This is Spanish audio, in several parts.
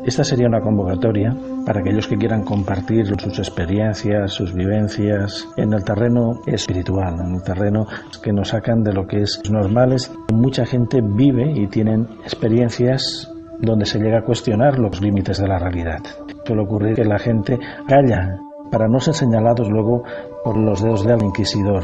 Esta sería una convocatoria para aquellos que quieran compartir sus experiencias, sus vivencias en el terreno espiritual, en el terreno que nos sacan de lo que es normales. Mucha gente vive y tienen experiencias donde se llega a cuestionar los límites de la realidad. Suele ocurrir que la gente calla para no ser señalados luego por los dedos del inquisidor.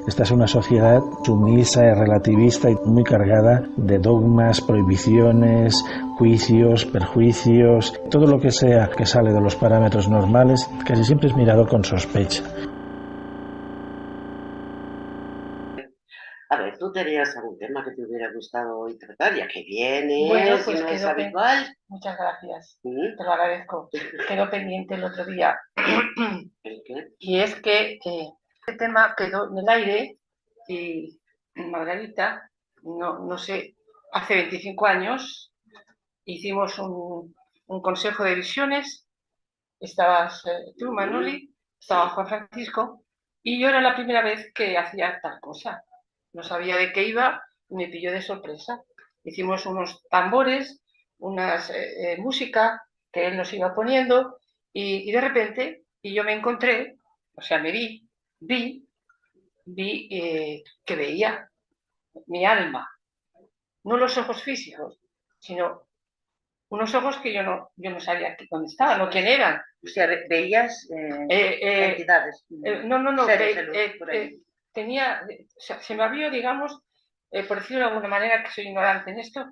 Esta es una sociedad sumisa y relativista y muy cargada de dogmas, prohibiciones, juicios, perjuicios. Todo lo que sea que sale de los parámetros normales casi siempre es mirado con sospecha. A ver, ¿tú tenías algún tema que te hubiera gustado hoy tratar? Ya que vienes, bueno, pues y no es habitual. Muchas gracias, te lo agradezco. Quedó pendiente el otro día. ¿El qué? Y es que este tema quedó en el aire y Margarita, no sé, hace 25 años hicimos un consejo de visiones. Estabas tú, Manoli, estaba Juan Francisco, y yo era la primera vez que hacía tal cosa. No sabía de qué iba y me pilló de sorpresa. Hicimos unos tambores, unas música que él nos iba poniendo y de repente, y yo me encontré, o sea, me vi que veía mi alma, no los ojos físicos, sino unos ojos que yo no sabía dónde estaban o quién eran. O sea, veías entidades. No. Seres de luz, por ahí. Tenía, o sea, se me abrió, digamos, por decirlo de alguna manera, que soy ignorante en esto,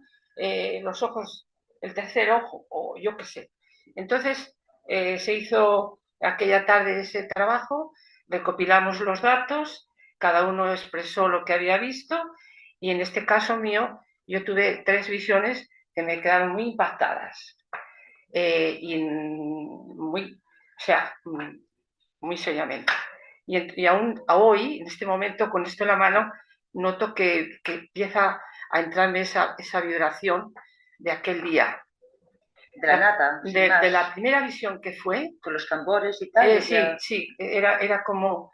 los ojos, el tercer ojo, o yo qué sé. Entonces, se hizo aquella tarde ese trabajo, recopilamos los datos, cada uno expresó lo que había visto, y en este caso mío, yo tuve 3 visiones que me quedaron muy impactadas. Y muy, o sea, muy seriamente. Y aún hoy, en este momento, con esto en la mano, noto que empieza a entrarme esa vibración de aquel día. De la nata. De la primera visión que fue. Con los tambores y tal. Sí, era como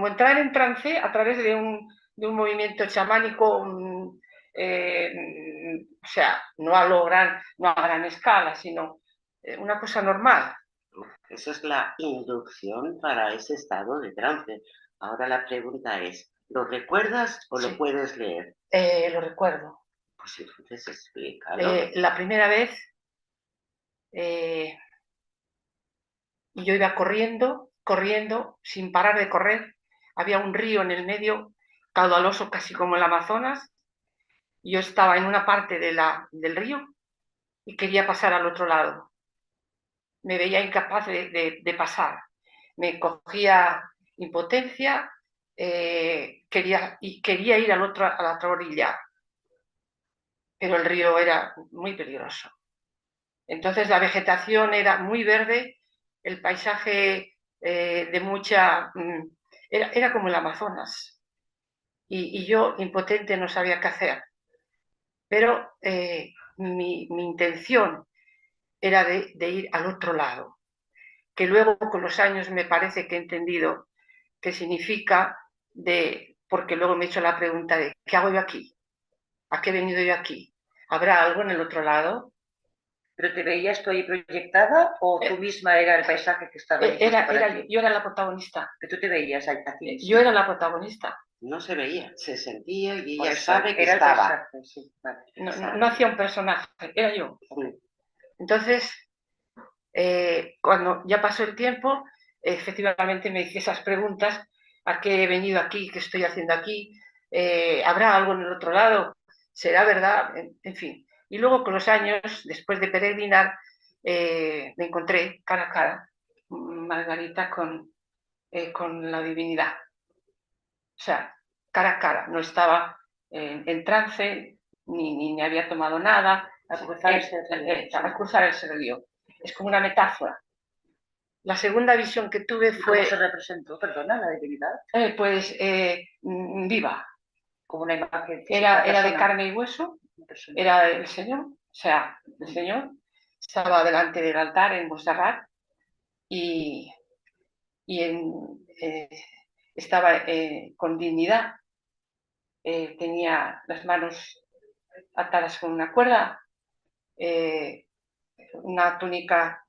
entrar en trance a través de un movimiento chamánico, o sea, no a gran escala, sino una cosa normal. Esa es la inducción para ese estado de trance. Ahora la pregunta es, ¿lo recuerdas o lo puedes leer? Lo recuerdo. Pues entonces explícalo. La primera vez yo iba corriendo, sin parar de correr. Había un río en el medio, caudaloso, casi como el Amazonas. Yo estaba en una parte del río y quería pasar al otro lado. Me veía incapaz de pasar. Me cogía impotencia, quería ir a la otra orilla. Pero el río era muy peligroso. Entonces la vegetación era muy verde, el paisaje de mucha... Era como el Amazonas. Y yo, impotente, no sabía qué hacer. Pero mi intención era de ir al otro lado, que luego con los años me parece que he entendido qué significa, porque luego me he hecho la pregunta de ¿qué hago yo aquí? ¿A qué he venido yo aquí? ¿Habrá algo en el otro lado? ¿Pero te veías tú ahí proyectada o tú misma era el paisaje que estaba ahí? Yo era la protagonista. ¿Que tú te veías a ti misma? Yo era la protagonista. No se veía, se sentía y ella Pues sabe que era estaba. El paisaje, sí, vale. No hacía un personaje, era yo. Sí. Entonces, cuando ya pasó el tiempo, efectivamente me hice esas preguntas: ¿a qué he venido aquí? ¿Qué estoy haciendo aquí? ¿Habrá algo en el otro lado? ¿Será verdad? En fin. Y luego con los años, después de peregrinar, me encontré cara a cara, Margarita, con la divinidad. O sea, cara a cara. No estaba en trance, ni había tomado nada. Al cruzar ese río. Es como una metáfora. La segunda visión que tuve fue... ¿Cómo se representó, perdona, la divinidad? Pues viva. Como una imagen. Era de carne y hueso, era el Señor, o sea, el Señor estaba delante del altar en Montserrat y estaba con dignidad, tenía las manos atadas con una cuerda, una túnica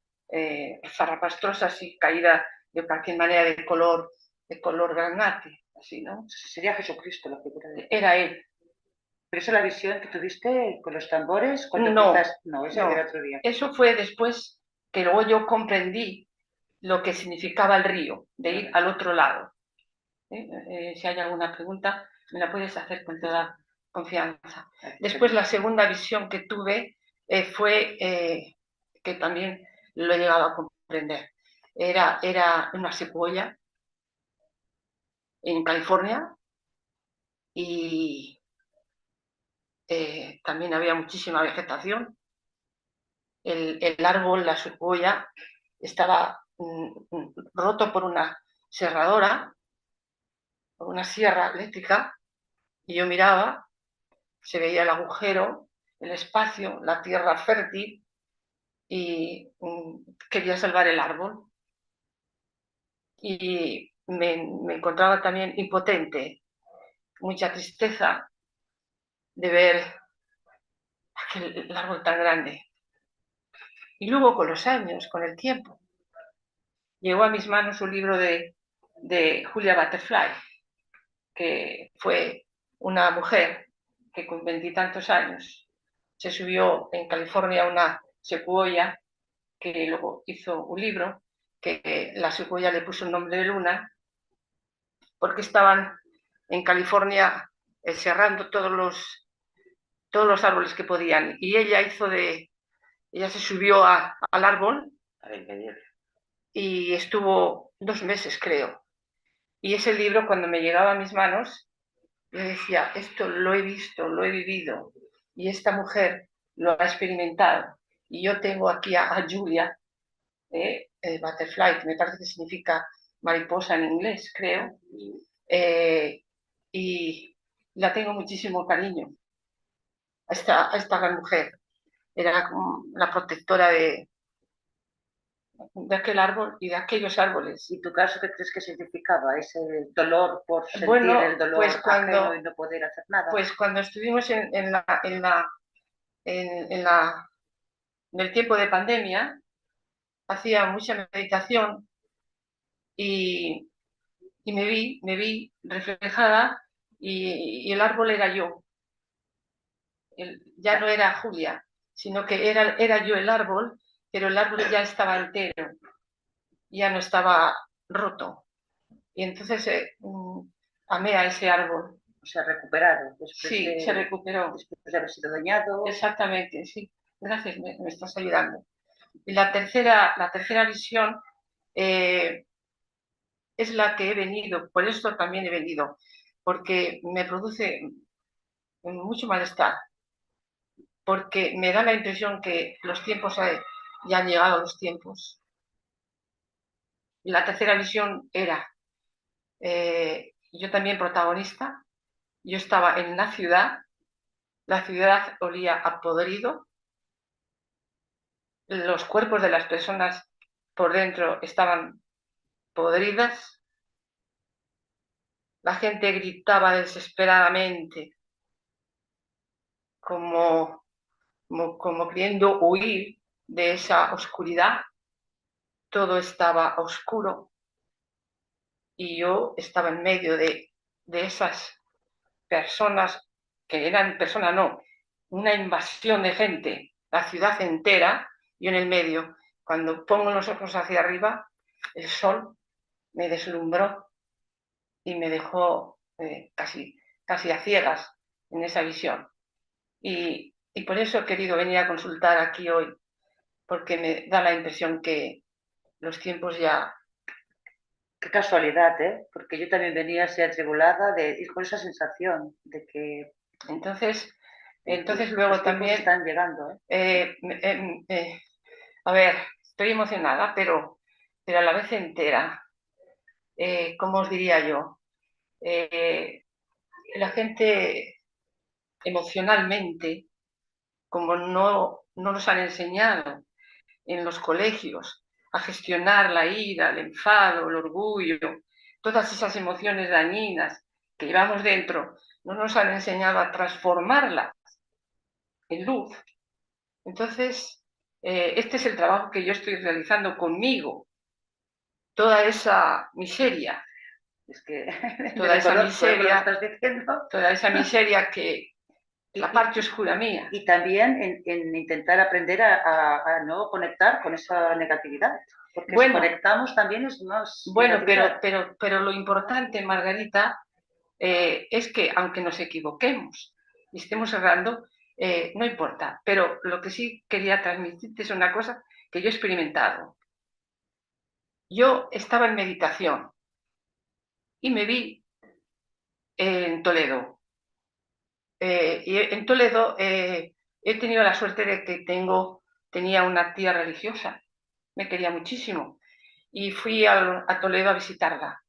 zarrapastrosa, así caída de cualquier manera de color granate, así, ¿no? Sería Jesucristo la figura de él. Era él. Pero eso, la visión que tuviste con los tambores, cuando No, empiezas... No, eso era otro día. Eso fue después que luego yo comprendí lo que significaba el río, de ir al otro lado. Si hay alguna pregunta, me la puedes hacer con toda confianza. Después la segunda visión que tuve fue, que también lo he llegado a comprender, era una secuoya en California y también había muchísima vegetación. El árbol, la secuoya, estaba roto por una serradora, por una sierra eléctrica, y yo miraba, se veía el agujero, el espacio, la tierra fértil, y quería salvar el árbol. Y me encontraba también impotente, mucha tristeza de ver aquel árbol tan grande. Y luego con los años, con el tiempo, llegó a mis manos un libro de Julia Butterfly, que fue una mujer que con 20 y tantos años se subió en California a una secuoya, que luego hizo un libro, que la secuoya le puso el nombre de Luna, porque estaban en California serrando todos los árboles que podían. Y ella se subió al árbol y estuvo 2 meses, creo. Y ese libro, cuando me llegaba a mis manos, yo decía, esto lo he visto, lo he vivido, y esta mujer lo ha experimentado. Y yo tengo aquí a Julia, Butterfly, que me parece que significa mariposa en inglés, creo, y la tengo muchísimo cariño a esta gran mujer. Era la protectora de aquel árbol y de aquellos árboles. ¿Y tu caso qué crees que significaba? ¿Ese dolor por sentir el dolor pues ajeno y no poder hacer nada? Pues cuando estuvimos en el tiempo de pandemia, hacía mucha meditación y me vi reflejada, y el árbol era yo. Ya no era Julia, sino que era yo el árbol, pero el árbol ya estaba entero, ya no estaba roto. Y entonces amé a ese árbol. Se ha recuperado. Sí, se recuperó. Después de haber sido dañado. Exactamente, sí. Gracias, me estás ayudando. Y la tercera visión es la que he venido, por esto también he venido, porque me produce mucho malestar, porque me da la impresión que los tiempos ya han llegado los tiempos. Y la tercera visión era, yo también protagonista, yo estaba en la ciudad olía a podrido, los cuerpos de las personas por dentro estaban podridas, la gente gritaba desesperadamente, como queriendo huir de esa oscuridad. Todo estaba oscuro y yo estaba en medio de esas personas, que eran personas, no, una invasión de gente, la ciudad entera, yo en el medio. Cuando pongo los ojos hacia arriba, el sol me deslumbró y me dejó casi a ciegas en esa visión. Y por eso he querido venir a consultar aquí hoy, porque me da la impresión que los tiempos ya... Qué casualidad, ¿eh? Porque yo también venía así atribulada de ir con esa sensación de que... Entonces luego también... están llegando, a ver, estoy emocionada, pero a la vez entera. ¿Cómo os diría yo? La gente emocionalmente, como no nos han enseñado en los colegios a gestionar la ira, el enfado, el orgullo, todas esas emociones dañinas que llevamos dentro, no nos han enseñado a transformarlas en luz. Entonces, este es el trabajo que yo estoy realizando conmigo. Toda esa miseria, Es que toda esa miseria, estás diciendo. toda esa miseria que la parte oscura mía. Y también en intentar aprender a no conectar con esa negatividad. Porque si conectamos también es más. Bueno, pero lo importante, Margarita, es que aunque nos equivoquemos y estemos errando, no importa. Pero lo que sí quería transmitirte es una cosa que yo he experimentado. Yo estaba en meditación y me vi en Toledo. Y en Toledo he tenido la suerte de que tenía una tía religiosa, me quería muchísimo, y fui a Toledo a visitarla.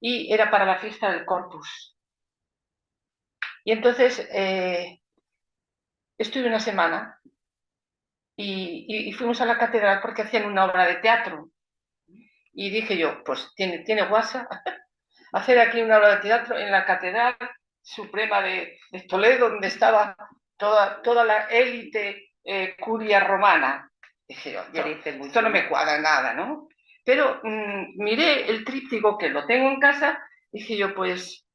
Y era para la fiesta del Corpus. Y entonces estuve una semana y fuimos a la catedral porque hacían una obra de teatro. Y dije yo, pues tiene guasa hacer aquí una obra de teatro en la Catedral Suprema de Toledo, donde estaba toda la élite curia romana. Dije yo, esto no me cuadra nada, ¿no? Pero miré el tríptico que lo tengo en casa, dije yo, pues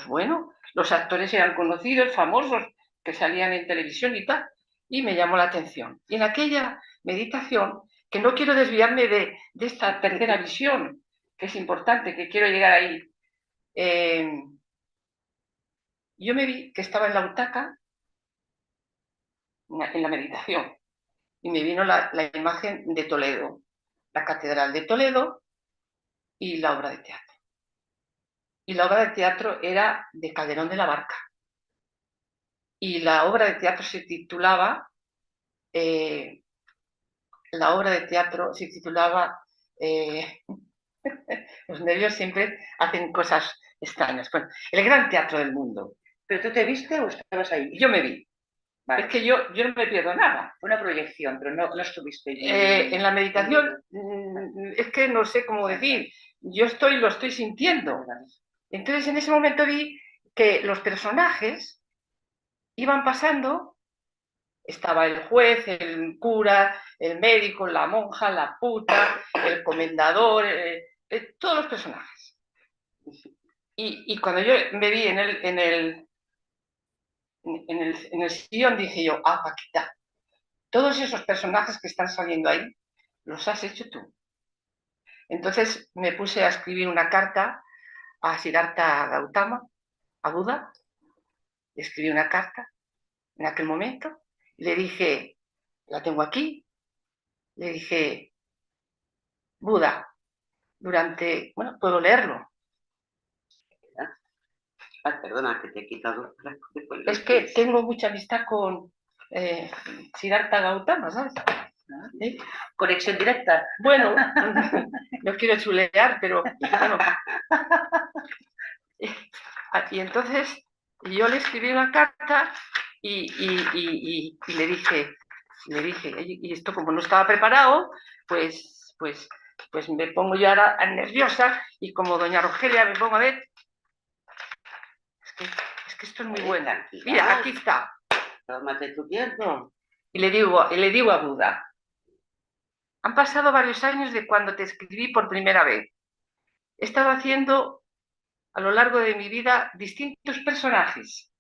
bueno, los actores eran conocidos, famosos, que salían en televisión y tal, y me llamó la atención. Y en aquella meditación, que no quiero desviarme de esta tercera visión, que es importante, que quiero llegar ahí, yo me vi que estaba en la butaca, en la meditación, y me vino la imagen de Toledo, la Catedral de Toledo y la obra de teatro. Y la obra de teatro era de Calderón de la Barca. Y la obra de teatro se titulaba, los nervios siempre hacen cosas extrañas. Bueno, el gran teatro del mundo. ¿Pero tú te viste o estabas ahí? Yo me vi. Vale. Es que yo no me pierdo nada. Fue una proyección, pero no estuviste. En la meditación, es que no sé cómo decir, yo lo estoy sintiendo. Entonces en ese momento vi que los personajes iban pasando, estaba el juez, el cura, el médico, la monja, la puta, el comendador, todos los personajes. Y cuando yo me vi en el sillón, dije yo, Paquita, todos esos personajes que están saliendo ahí, los has hecho tú. Entonces me puse a escribir una carta a Siddhartha Gautama, a Buda, le escribí una carta en aquel momento, y le dije, la tengo aquí, le dije, Buda, puedo leerlo. Perdona, que te he quitado. Es que tengo mucha amistad con Siddhartha Gautama, ¿sabes? ¿Sí? Conexión directa. Bueno, no quiero chulear, pero bueno. Y entonces yo le escribí una carta y le dije, y esto como no estaba preparado, pues me pongo yo ahora nerviosa y como doña Rogelia me pongo a ver. Es que esto es muy bueno. Mira, aquí está. Tómate tu tiempo. Y le digo a Buda, han pasado varios años de cuando te escribí por primera vez. He estado haciendo a lo largo de mi vida distintos personajes.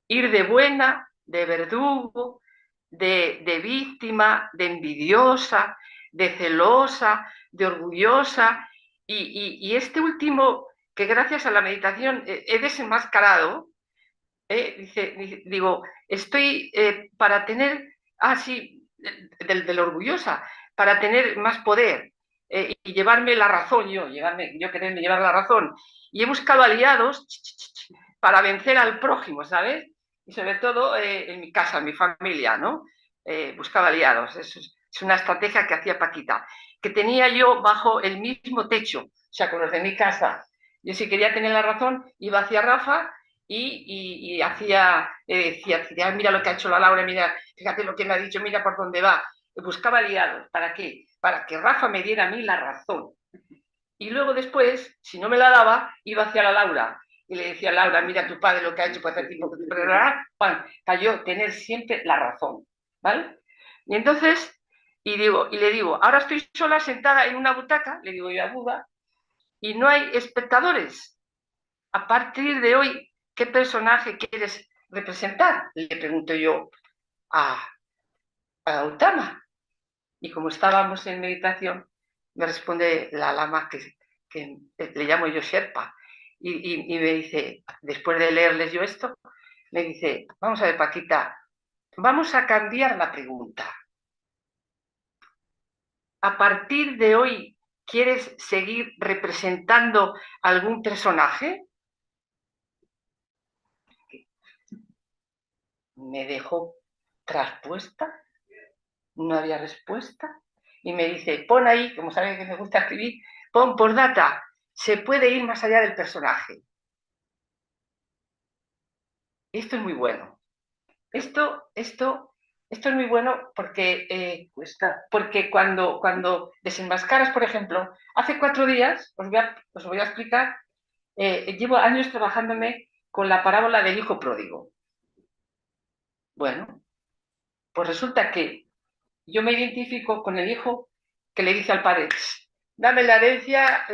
Ir de buena, de verdugo, de víctima, de envidiosa, de celosa, de orgullosa. Y este último, que gracias a la meditación he desenmascarado, digo, estoy para tener, de la orgullosa, para tener más poder y llevarme la razón, yo quererme llevar la razón. Y he buscado aliados para vencer al prójimo, ¿sabes? Y sobre todo en mi casa, en mi familia, ¿no? Buscaba aliados. Es una estrategia que hacía Paquita, que tenía yo bajo el mismo techo, o sea, con los de mi casa. Yo si quería tener la razón, iba hacia Rafa y decía, mira lo que ha hecho la Laura, mira, fíjate lo que me ha dicho, mira por dónde va. Buscaba aliados. ¿Para qué? Para que Rafa me diera a mí la razón. Y luego después, si no me la daba, iba hacia la Laura. y le decía a Laura, mira tu padre lo que ha hecho para hacer tipo, para yo tener siempre la razón, ¿vale? Y entonces, y le digo, ahora estoy sola sentada en una butaca, le digo yo a Buda, y no hay espectadores. A partir de hoy, ¿qué personaje quieres representar? Le pregunto yo a Gautama. Y como estábamos en meditación, me responde la lama que le llamo yo Sherpa. Y me dice, después de leerles yo esto, me dice, vamos a ver, Paquita, vamos a cambiar la pregunta. A partir de hoy, ¿quieres seguir representando algún personaje? Me dejó traspuesta, no había respuesta, y me dice, pon ahí, como saben que me gusta escribir, pon por data, se puede ir más allá del personaje. Esto es muy bueno. Esto es muy bueno porque cuando desenmascaras, por ejemplo, hace 4 días, os voy a explicar, llevo años trabajándome con la parábola del hijo pródigo. Bueno, pues resulta que yo me identifico con el hijo que le dice al padre, dame la herencia,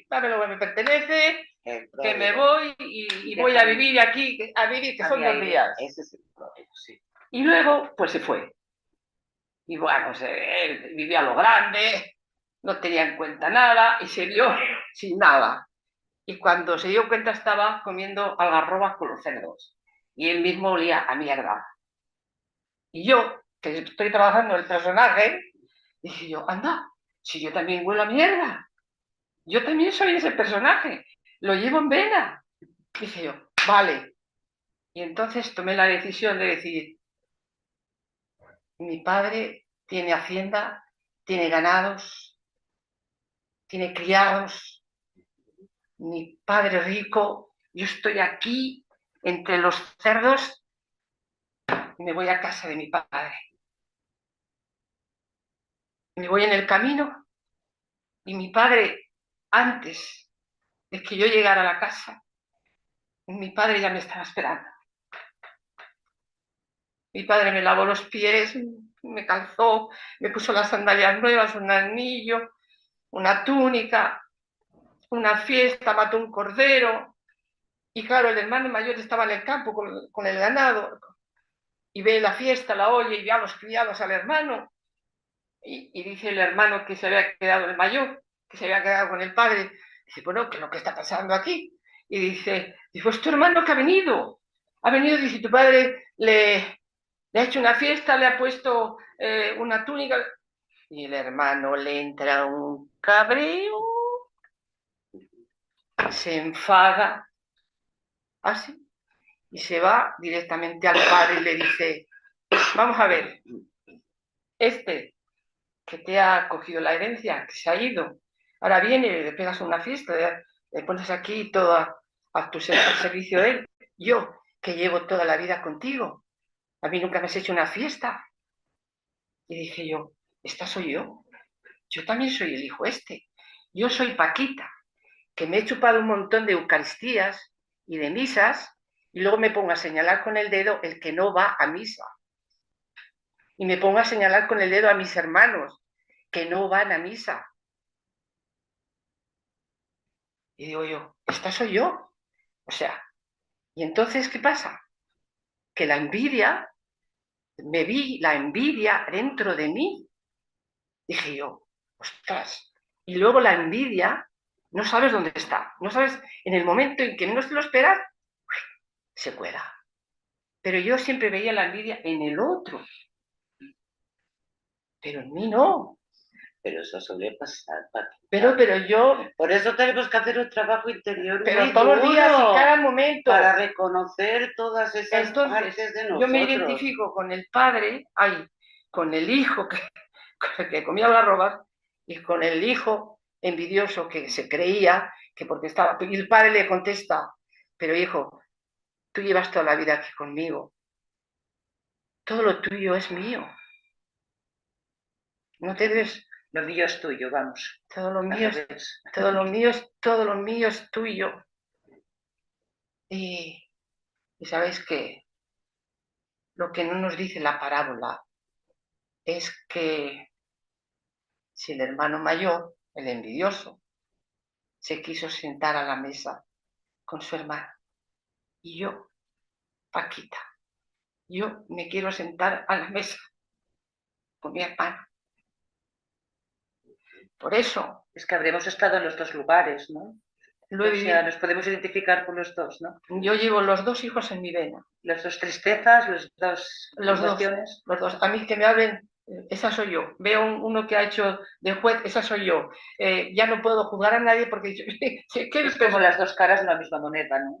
dame lo que me pertenece, que me voy y voy a vivir aquí, que son 2 días. Ese es el pródigo, sí. Y luego, pues se fue. Y bueno, él vivía a lo grande, no tenía en cuenta nada y se vio sin nada. Y cuando se dio cuenta estaba comiendo algarrobas con los cerdos. Y él mismo olía a mierda. Y yo, que estoy trabajando el personaje, dije yo, anda, si yo también huelo a mierda. Yo también soy ese personaje. Lo llevo en vena. Dije yo, vale. Y entonces tomé la decisión de decir, mi padre tiene hacienda, tiene ganados, tiene criados, mi padre rico, yo estoy aquí entre los cerdos y me voy a casa de mi padre. Me voy en el camino y mi padre, antes de que yo llegara a la casa, mi padre ya me estaba esperando. Mi padre me lavó los pies, me calzó, me puso las sandalias nuevas, un anillo, una túnica, una fiesta, mató un cordero. Y claro, el hermano mayor estaba en el campo con el ganado y ve la fiesta, la oye y ve a los criados al hermano. Y dice el hermano que se había quedado, el mayor, que se había quedado con el padre. Dice, bueno, ¿qué es lo que está pasando aquí? Y dice, pues tu hermano que ha venido, dice, tu padre le ha hecho una fiesta, le ha puesto una túnica. Y el hermano le entra un cabreo, se enfada, así, y se va directamente al padre y le dice, vamos a ver, que te ha cogido la herencia, que se ha ido, ahora viene y le pegas una fiesta, le pones aquí todo al servicio de él. Yo, que llevo toda la vida contigo, a mí nunca me has hecho una fiesta. Y dije yo, esta soy yo también soy el hijo este, yo soy Paquita, que me he chupado un montón de Eucaristías y de misas, y luego me pongo a señalar con el dedo el que no va a misa. Y me pongo a señalar con el dedo a mis hermanos que no van a misa. Y digo yo, esta soy yo. O sea, y entonces, ¿qué pasa? Que la envidia, me vi la envidia dentro de mí. Dije yo, ostras. Y luego la envidia, no sabes dónde está. No sabes, en el momento en que menos te lo esperas, se cuela. Pero yo siempre veía la envidia en el otro. Pero en mí no. Pero eso suele pasar, Paquita. Pero yo... Por eso tenemos que hacer un trabajo interior pero todos los días y cada momento. Para reconocer todas esas partes de nosotros. Yo me identifico con el padre, con el hijo que comía las robas, y con el hijo envidioso que se creía que porque estaba... Y el padre le contesta, pero hijo, tú llevas toda la vida aquí conmigo. Todo lo tuyo es mío. No te debes... Lo mío es tuyo, vamos. Todo lo mío es tuyo. Y sabéis que lo que no nos dice la parábola es que si el hermano mayor, el envidioso, se quiso sentar a la mesa con su hermano, y yo, Paquita, yo me quiero sentar a la mesa con mi hermano. Por eso... Es que habremos estado en los dos lugares, ¿no? Lo he vivido. Nos podemos identificar con los dos, ¿no? Yo llevo los dos hijos en mi vena. Las dos tristezas, los emociones. Los dos. A mí que me hablen, esa soy yo. Veo uno que ha hecho de juez, esa soy yo. Ya no puedo juzgar a nadie porque... es como las dos caras de la misma moneda, ¿no?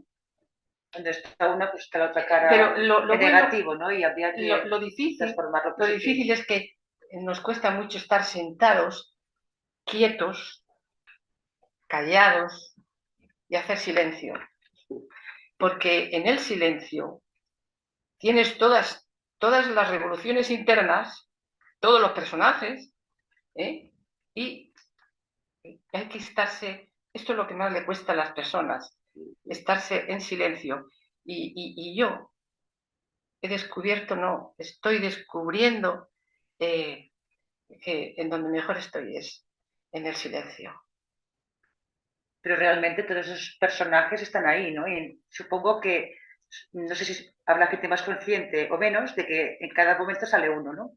Cuando está una, pues está la otra cara. Pero lo negativo, bueno, ¿no? Y habría que lo difícil, transformarlo. Lo difícil es que nos cuesta mucho estar sentados, quietos, callados y hacer silencio. Porque en el silencio tienes todas las revoluciones internas, todos los personajes, y hay que estarse, esto es lo que más le cuesta a las personas, estarse en silencio. Y yo he descubierto, no, estoy descubriendo que en donde mejor estoy es en el silencio. Pero realmente todos esos personajes están ahí, ¿no? Y supongo que, no sé si habrá gente más consciente o menos, de que en cada momento sale uno, ¿no?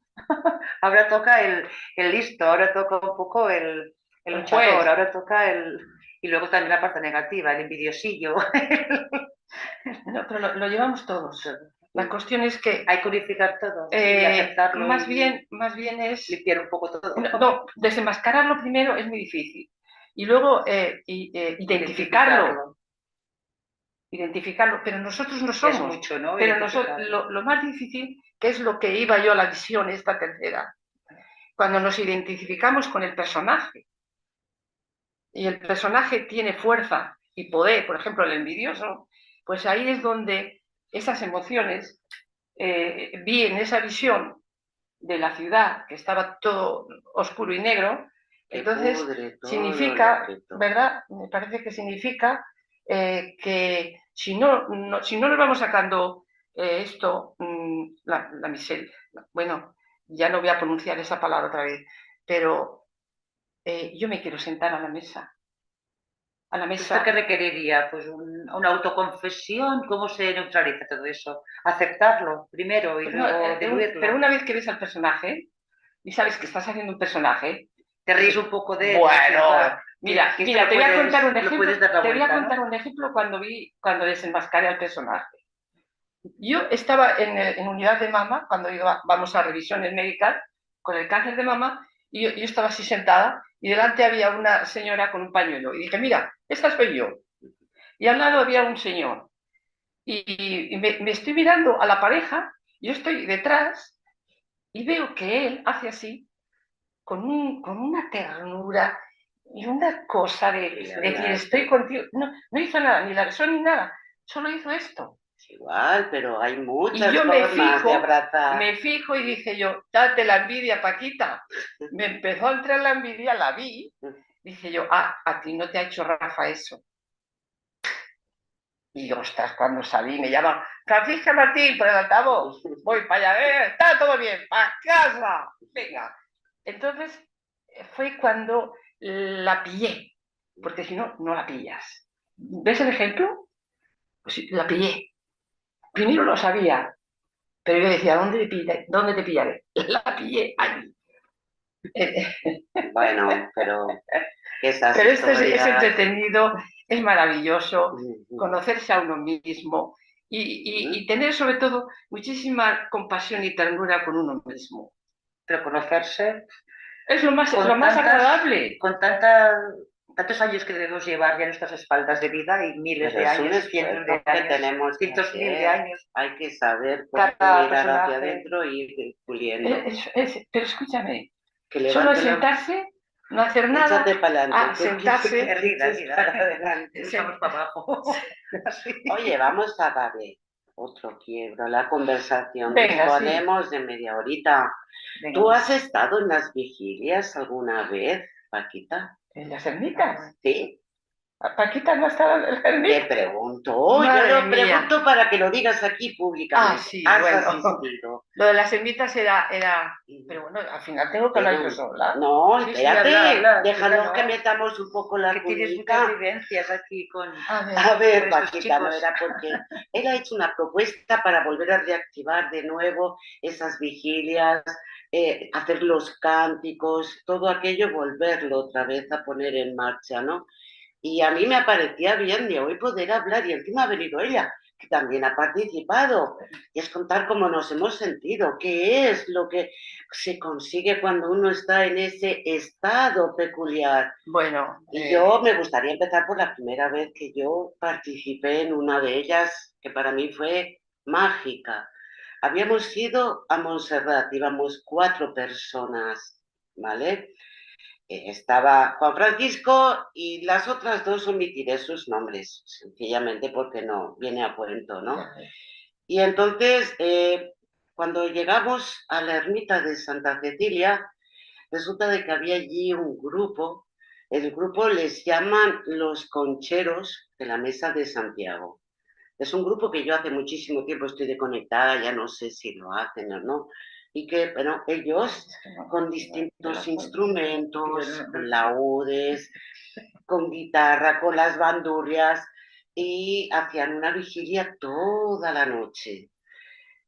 Ahora toca el listo, ahora toca un poco el luchador, ahora toca el... Y luego también la parte negativa, el envidiosillo. No, pero lo llevamos todos. La cuestión es que... Hay que unificar todo y aceptarlo. Más bien es... Limpiar un poco todo. No, desenmascararlo primero es muy difícil. Y luego identificarlo, pero nosotros no somos. Es mucho, ¿no? Pero lo más difícil, que es lo que iba yo a la visión, esta tercera, cuando nos identificamos con el personaje, y el personaje tiene fuerza y poder, por ejemplo, el envidioso, pues ahí es donde esas emociones, vi en esa visión de la ciudad, que estaba todo oscuro y negro, entonces significa, ¿verdad? Me parece que significa que si no nos vamos sacando esto, la miseria, bueno, ya no voy a pronunciar esa palabra otra vez, pero yo me quiero sentar a la mesa. ¿Esto qué requeriría? Pues una autoconfesión. ¿Cómo se neutraliza todo eso? Aceptarlo primero y luego diluirlo. Pero una vez que ves al personaje y sabes que estás haciendo un personaje, te ríes un poco de él. Bueno, mira, te voy a contar un ejemplo. Te voy a contar un ejemplo cuando desenmascaré al personaje. Yo estaba en unidad de mama cuando vamos a revisiones médicas con el cáncer de mama, y yo estaba así sentada y delante había una señora con un pañuelo y dije, mira, esta soy yo. Y al lado había un señor y me estoy mirando a la pareja, yo estoy detrás y veo que él hace así con una ternura y una cosa de decir, estoy contigo. No hizo nada, ni la besó ni nada, solo hizo esto. Igual, pero hay muchas y yo formas de abrazar. Me fijo y dije yo, date la envidia, Paquita. Me empezó a entrar la envidia, la vi. Dije yo, a ti no te ha hecho Rafa eso. Y ostras, cuando salí me llaman, Francisca Martín, por el altavoz. Voy para allá, está todo bien, para casa. Venga. Entonces fue cuando la pillé, porque si no, no la pillas. ¿Ves el ejemplo? Pues la pillé. Primero lo sabía, pero yo decía, ¿dónde te pillaré? La pillé allí. Bueno, pero esto es entretenido, es maravilloso, conocerse a uno mismo y tener sobre todo muchísima compasión y ternura con uno mismo. Pero conocerse es lo más agradable. Con tantos años que debemos llevar ya en nuestras espaldas de vida y miles de años, cientos de años, cientos mil de años. Hay que saber mirar hacia adentro y ir puliendo. Pero escúchame, solo sentarse, no hacer nada, sentarse, adelante, echamos para abajo. Oye, vamos a dar otro quiebro, la conversación. Venga, Disponemos de media horita. Venga. ¿Tú has estado en las vigilias alguna vez, Paquita? ¿En las ermitas? Sí. Paquita no estaba en la Te ermita. pregunto, yo Madre lo mía. pregunto para que lo digas aquí públicamente. Ah, sí, ¿Has bueno. asistido? Lo de las ermitas era... Pero bueno, al final tengo que hablar yo sola. No, Sí, espérate, habla, déjanos explícanos. que metamos un poco la Que tienes muchas cuñita. vivencias aquí con A ver, estos Paquita, no chicos. era porque él ha hecho una propuesta para volver a reactivar de nuevo esas vigilias, hacer los cánticos, todo aquello, volverlo otra vez a poner en marcha, ¿no? Y a mí me parecía bien de hoy poder hablar, y encima ha venido ella, que también ha participado, y es contar cómo nos hemos sentido, qué es lo que se consigue cuando uno está en ese estado peculiar. Bueno, Y yo me gustaría empezar por la primera vez que yo participé en una de ellas, que para mí fue mágica. Habíamos ido a Montserrat, íbamos 4 personas, ¿vale? Estaba Juan Francisco y las otras 2 omitiré sus nombres, sencillamente porque no viene a cuento, ¿no? Y entonces, cuando llegamos a la ermita de Santa Cecilia, resulta de que había allí un grupo, el grupo les llaman los concheros de la Mesa de Santiago. Es un grupo que yo hace muchísimo tiempo estoy desconectada, ya no sé si lo hacen o no, y que, bueno, ellos con distintos instrumentos, con laúdes, con guitarra, con las bandurrias, y hacían una vigilia toda la noche.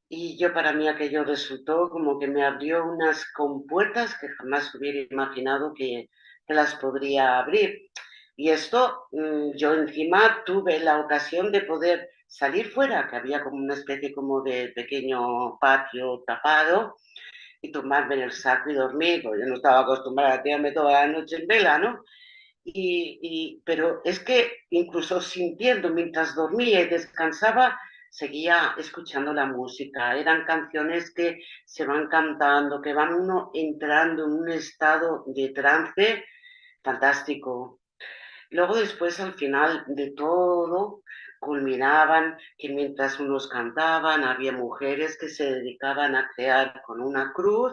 Y yo para mí aquello resultó como que me abrió unas compuertas que jamás hubiera imaginado que las podría abrir. Y esto, yo encima tuve la ocasión de poder salir fuera, que había como una especie como de pequeño patio tapado, y tomarme en el saco y dormir, porque yo no estaba acostumbrada a tirarme toda la noche en vela, ¿no? Pero es que incluso sintiendo mientras dormía y descansaba, seguía escuchando la música. Eran canciones que se van cantando, que van uno entrando en un estado de trance fantástico. Luego después, al final de todo, culminaban que mientras unos cantaban, había mujeres que se dedicaban a crear con una cruz,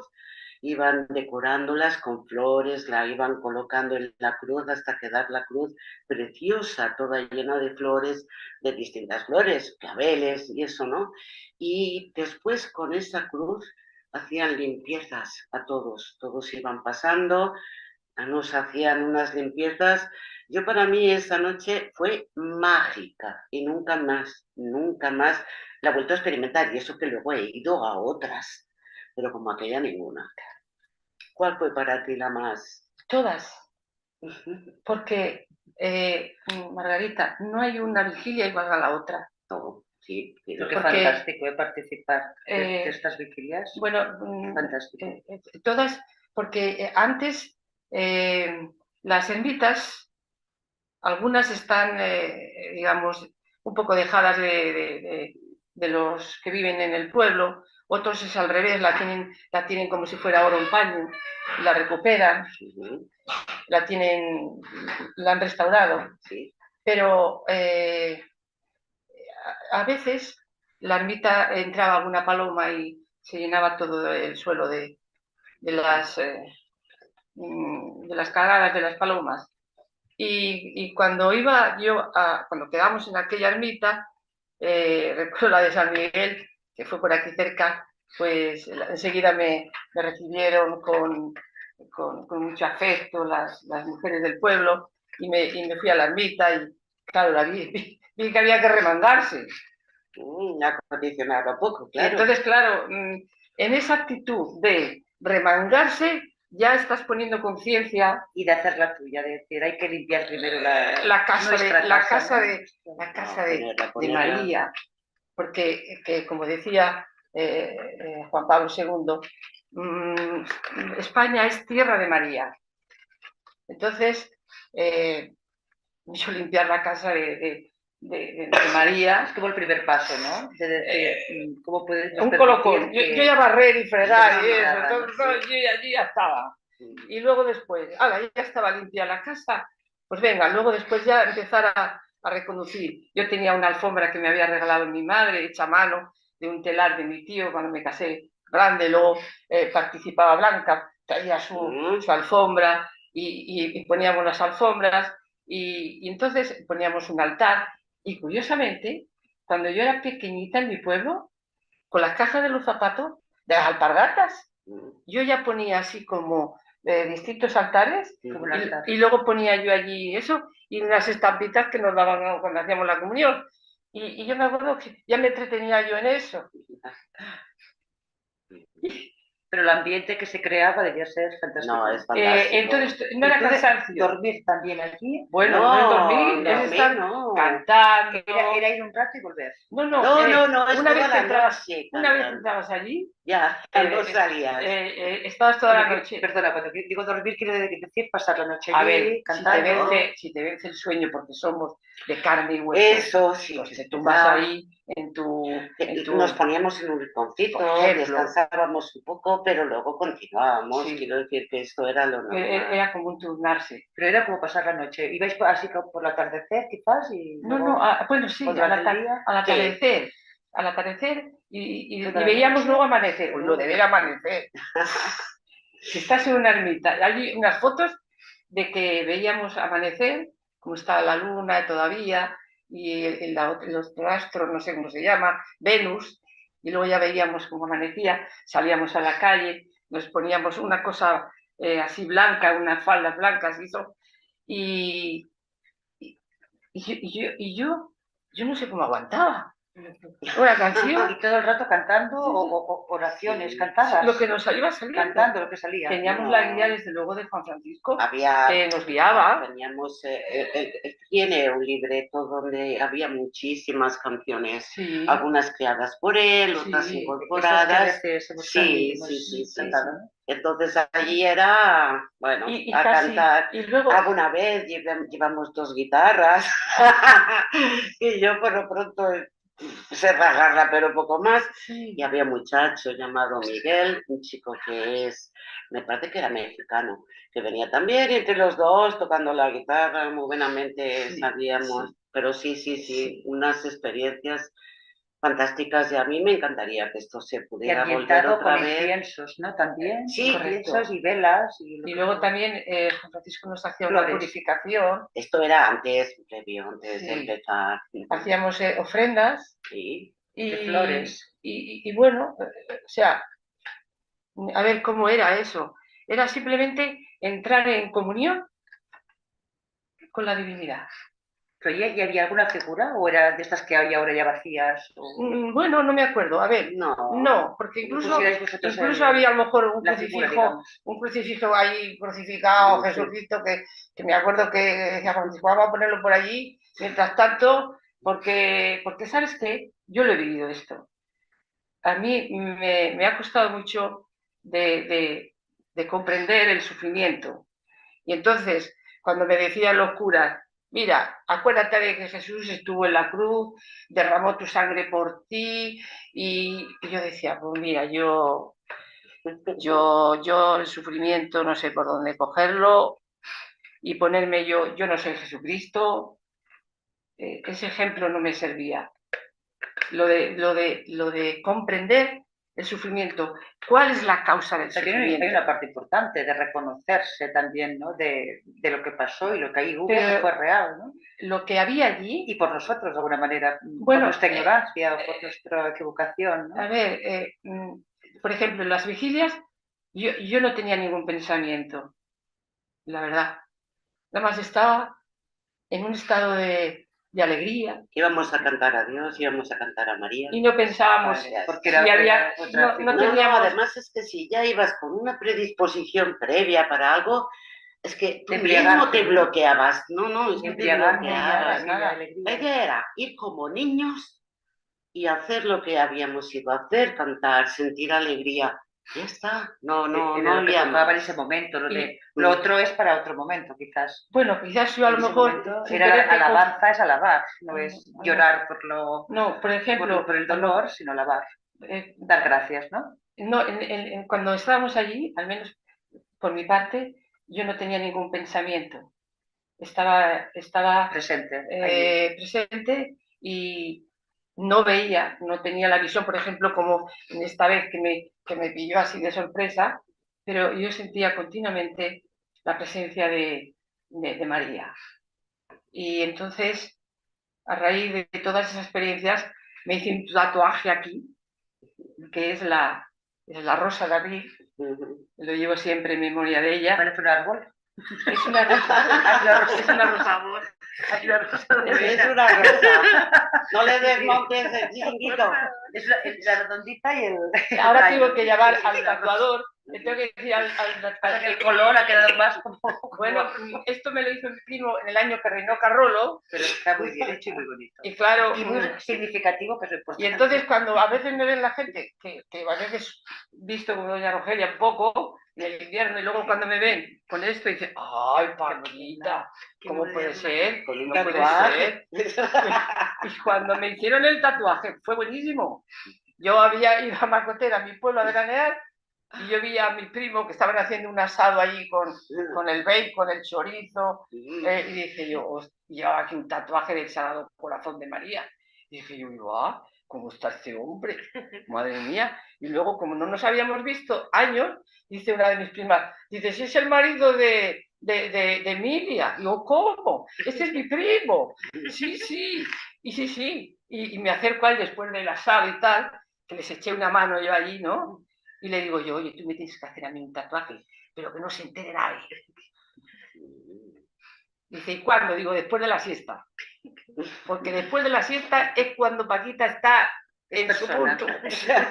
iban decorándolas con flores, la iban colocando en la cruz hasta quedar la cruz preciosa, toda llena de flores, de distintas flores, claveles y eso, ¿no? Y después con esa cruz hacían limpiezas a todos, todos iban pasando, nos hacían unas limpiezas. Yo para mí esa noche fue mágica y nunca más la he vuelto a experimentar, y eso que luego he ido a otras, pero como aquella ninguna. ¿Cuál fue para ti la más? todas. Porque, Margarita, no hay una vigilia igual a la otra. No, sí, Lo que Porque, fantástico participar de estas vigilias. Bueno, Fantástico. todas, porque antes las ermitas, algunas están, digamos, un poco dejadas de los que viven en el pueblo, otros es al revés, la tienen como si fuera oro en paño, la recuperan, la han restaurado. sí. Pero a veces la ermita entraba alguna paloma y se llenaba todo el suelo de las cagadas de las palomas. Y cuando iba yo, cuando quedamos en aquella ermita, recuerdo la de San Miguel, que fue por aquí cerca, pues enseguida me recibieron con mucho afecto las mujeres del pueblo, y me fui a la ermita y claro, vi que había que remangarse. Acondicionado poco, claro. Entonces, claro, en esa actitud de remangarse, ya estás poniendo conciencia. Y de hacer la tuya, de decir, hay que limpiar primero la casa de María, porque como decía Juan Pablo II, España es tierra de María. Entonces, yo limpiar la casa de María. Es como el primer paso, ¿no? De decir, ¿cómo puedes un colocón. Yo ya barrer y fregar y eso. Entonces, sí. yo allí ya estaba. Y luego después, ya estaba limpia la casa, pues venga, luego después ya empezar a reconducir. Yo tenía una alfombra que me había regalado mi madre, hecha a mano, de un telar de mi tío cuando me casé, grande, luego participaba Blanca, traía su alfombra y poníamos las alfombras, y entonces poníamos un altar y curiosamente, cuando yo era pequeñita en mi pueblo, con las cajas de los zapatos, de las alpargatas, yo ya ponía así como distintos altares y luego ponía yo allí eso y unas estampitas que nos daban cuando hacíamos la comunión. Y yo me acuerdo que ya me entretenía yo en eso. Pero el ambiente que se creaba debía ser fantástico. No, es fantástico. Entonces, no era cansancio. ¿Dormir también allí? Bueno, no es dormir, es estar cantando. Era ir un rato y volver. No, es una vez que noche. una vez que entrabas allí, ya no salías. estabas toda la noche. Perdona, cuando digo dormir quiere decir pasar la noche A allí, ver, cantando. si te vence el sueño porque somos de carne y hueso, Eso sí. pues te tumbas ahí en tu... Nos poníamos en un rinconcito, descansábamos un poco, pero luego continuábamos. Sí. Quiero decir que esto era lo normal. Era como un turnarse. Pero era como pasar la noche. ¿Ibais así por el atardecer quizás? Y bueno, sí, al atardecer y veíamos luego amanecer. Pues lo de ver amanecer. Si estás en una ermita, hay unas fotos de que veíamos amanecer, como estaba la luna todavía, y el otro astro, no sé cómo se llama, Venus, y luego ya veíamos cómo amanecía, salíamos a la calle, nos poníamos una cosa así blanca, unas faldas blancas y yo no sé cómo aguantaba. Una canción. Y todo el rato cantando o oraciones cantadas. Lo que nos iba saliendo. Cantando lo que salía. Teníamos la guía, desde luego, de Juan Francisco, que nos guiaba. Teníamos, tiene un libreto donde había muchísimas canciones, sí. Algunas creadas por él, otras incorporadas. Sí. Entonces allí era, bueno, a cantar. Y luego, alguna vez llevamos 2 guitarras y yo por lo pronto sé rasgarla, pero poco más. Sí. Y había un muchacho llamado Miguel, un chico que me parece que era mexicano, que venía también, y entre los dos tocando la guitarra, muy buenamente salíamos. Sí. Pero sí, unas experiencias fantásticas, y a mí me encantaría que esto se pudiera volver otra vez. Inciensos, ¿no? También. Sí, inciensos y velas. Y luego también Juan Francisco nos hacía una purificación. Esto era antes de empezar. Hacíamos ofrendas. Sí. Y de flores. Y bueno, o sea, a ver cómo era eso. Era simplemente entrar en comunión con la divinidad. ¿Pero ya había alguna figura o era de estas que hay ahora ya vacías? Bueno, no me acuerdo. A ver, no, porque incluso había a lo mejor un crucifijo ahí crucificado, sí. Jesucristo, que me acuerdo que decía Francisco, vamos a ponerlo por allí, mientras tanto, porque ¿sabes qué? Yo lo he vivido esto. A mí me ha costado mucho de comprender el sufrimiento. Y entonces, cuando me decían los curas, mira, acuérdate de que Jesús estuvo en la cruz, derramó tu sangre por ti, y yo decía, pues mira, yo el sufrimiento no sé por dónde cogerlo, y ponerme yo no soy Jesucristo, ese ejemplo no me servía. Lo de comprender el sufrimiento. ¿Cuál es la causa del sufrimiento? Hay una parte importante de reconocerse también, ¿no? De lo que pasó y lo que ahí hubo, que fue real, ¿no? Lo que había allí... Y por nosotros, de alguna manera, por nuestra ignorancia o por nuestra equivocación, ¿no? A ver, por ejemplo, en las vigilias yo no tenía ningún pensamiento, la verdad. Nada más estaba en un estado de alegría. Íbamos a cantar a Dios, íbamos a cantar a María. Y no pensábamos, porque además es que si ya ibas con una predisposición previa para algo, es que tú mismo te bloqueabas. No, es que te bloqueabas. La idea era ir como niños y hacer lo que habíamos ido a hacer, cantar, sentir alegría. Ya está, no había más. En ese momento, lo otro es para otro momento, quizás. Bueno, quizás yo a lo mejor... Alabanza es alabar, no es llorar por lo... No, por ejemplo... por el dolor, sino alabar, dar gracias, ¿no? No, cuando estábamos allí, al menos por mi parte, yo no tenía ningún pensamiento. Estaba presente y no veía, no tenía la visión, por ejemplo, como en esta vez que me pilló así de sorpresa, pero yo sentía continuamente la presencia de María. Y entonces, a raíz de todas esas experiencias, me hice un tatuaje aquí, que es la rosa David. Lo llevo siempre en memoria de ella. ¿Parece un árbol? Es una rosa. Es una rosa. Es una rosa. No le desmontes el chiquito. Es la redondita y el... Ahora tengo que llamar al tatuador. Le tengo que decir el color ha quedado más como... Bueno, esto me lo hizo mi primo en el año que reinó Carrolo. Pero está muy bien hecho y muy bonito. Y claro... Y muy significativo, que es lo importante. Y entonces cuando a veces me ven la gente, que a veces visto como doña Rogelia un poco, en el invierno, y luego cuando me ven con esto, dicen, ¡ay, Paquita! ¿Cómo puede ser? Con un No puede tatuaje. ser. Y cuando me hicieron el tatuaje, fue buenísimo. Yo había ido a Macotera, a mi pueblo, a veranear, y yo vi a mi primo que estaban haciendo un asado allí con el bacon, el chorizo, y dije yo, llevaba aquí un tatuaje del Sagrado Corazón de María. Y dije yo, ¿cómo está este hombre? Madre mía. Y luego, como no nos habíamos visto años, dice una de mis primas, dice, si es el marido de Emilia. Digo, ¿cómo? Este es mi primo. Sí, sí. Y sí, sí. Y me acerco a él después del asado y tal, que les eché una mano yo allí, ¿no? Y le digo yo, oye, tú me tienes que hacer a mí un tatuaje, pero que no se entere nadie. Dice, ¿y cuándo? Digo, después de la siesta. Porque después de la siesta es cuando Paquita está en su punto.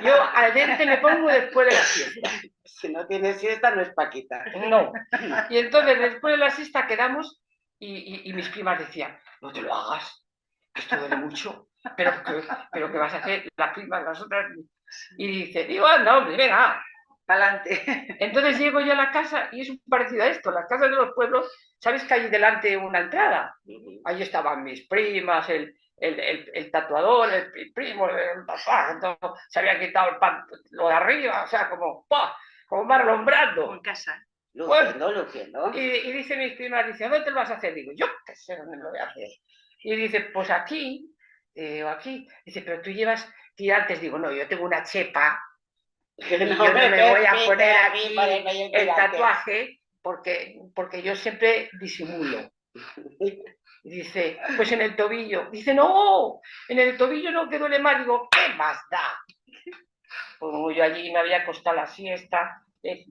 Yo al dente me pongo después de la siesta. Si no tiene siesta, no es Paquita. No. Y entonces después de la siesta quedamos y mis primas decían, no te lo hagas, que esto duele mucho. Pero ¿qué vas a hacer? Las primas, las otras. Y digo, anda, hombre, venga, para adelante. Entonces llego yo a la casa y es parecido a esto. Las casas de los pueblos, ¿sabes que hay delante una entrada? Ahí estaban mis primas, el tatuador, el primo, el papá, se había quitado lo de arriba, o sea, como Marlon Brando. En casa. Luciendo. Y dice mis primas, dice, ¿dónde te lo vas a hacer? Digo, yo qué sé dónde me lo voy a hacer. Y dice, pues aquí, o aquí. Dice, pero tú llevas tirantes. Digo, no, yo tengo una chepa. Y yo no me voy a poner aquí el tatuaje porque yo siempre disimulo. Y dice, pues en el tobillo. Dice, no, en el tobillo no, que duele más. Digo, ¿qué más da? Pongo yo allí, me había acostado la siesta,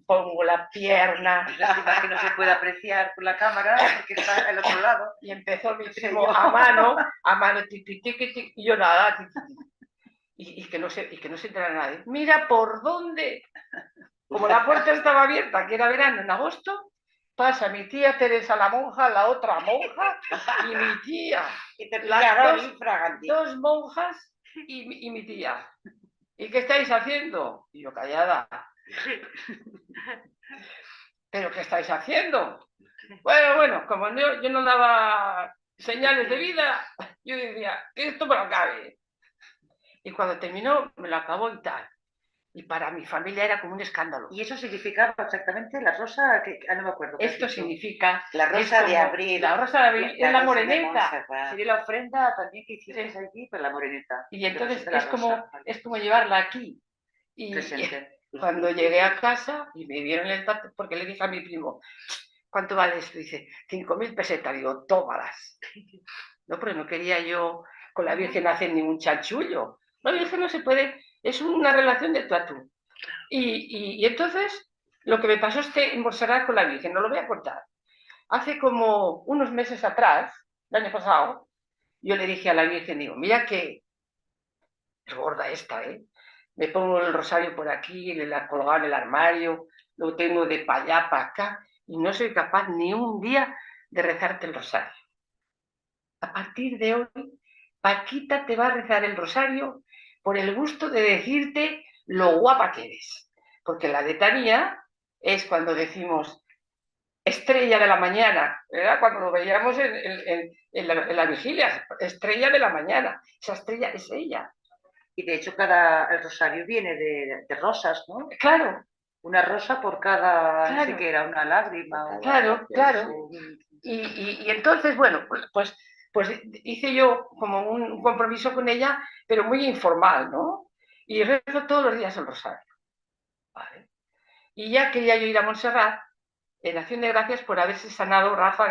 pongo la pierna. Lástima que no se puede apreciar por la cámara porque está al otro lado. Y empezó mi primo a mano, tiqui, tiqui, tiqui, y yo nada, tiqui, tiqui. Y que no se entera nadie. Mira por dónde. Como la puerta estaba abierta, que era verano en agosto, pasa mi tía Teresa la monja, la otra monja, y mi tía. Y te las dos monjas y mi tía. ¿Y qué estáis haciendo? Y yo callada. ¿Pero qué estáis haciendo? Bueno, como yo no daba señales de vida, yo decía, que esto me lo acabe. Y cuando terminó, me lo acabó y tal. Y para mi familia era como un escándalo. ¿Y eso significaba exactamente la rosa? No me acuerdo. Esto significa... La rosa de abril. La rosa de abril es la moreneta. Sería la ofrenda también que hiciste aquí, pero la moreneta. Y entonces es como llevarla aquí. Y cuando llegué a casa y me dieron el tatuaje, porque le dije a mi primo, ¿cuánto vale esto? Dice, 5.000 pesetas. Digo, tómalas. No, pero no quería yo con la Virgen hacer ningún chanchullo. La Virgen no se puede, es una relación de tú a tú. Y entonces, lo que me pasó en Montserrat con la Virgen, no lo voy a contar. Hace como unos meses atrás, el año pasado, yo le dije a la Virgen, digo, mira que es gorda esta, ¿eh? Me pongo el rosario por aquí, la colgado en el armario, lo tengo de para allá, para acá, y no soy capaz ni un día de rezarte el rosario. A partir de hoy, Paquita te va a rezar el rosario por el gusto de decirte lo guapa que eres. Porque la letanía es cuando decimos estrella de la mañana, ¿verdad? Cuando lo veíamos en la vigilia, estrella de la mañana. Esa estrella es ella. Y de hecho el rosario viene de rosas, ¿no? Claro. Una rosa por cada, claro. No sé qué era, una lágrima. Claro. Y entonces, bueno, pues hice yo como un compromiso con ella, pero muy informal, ¿no? Y rezo todos los días el rosario. ¿Vale? Y ya quería yo ir a Montserrat en acción de gracias por haberse sanado Rafa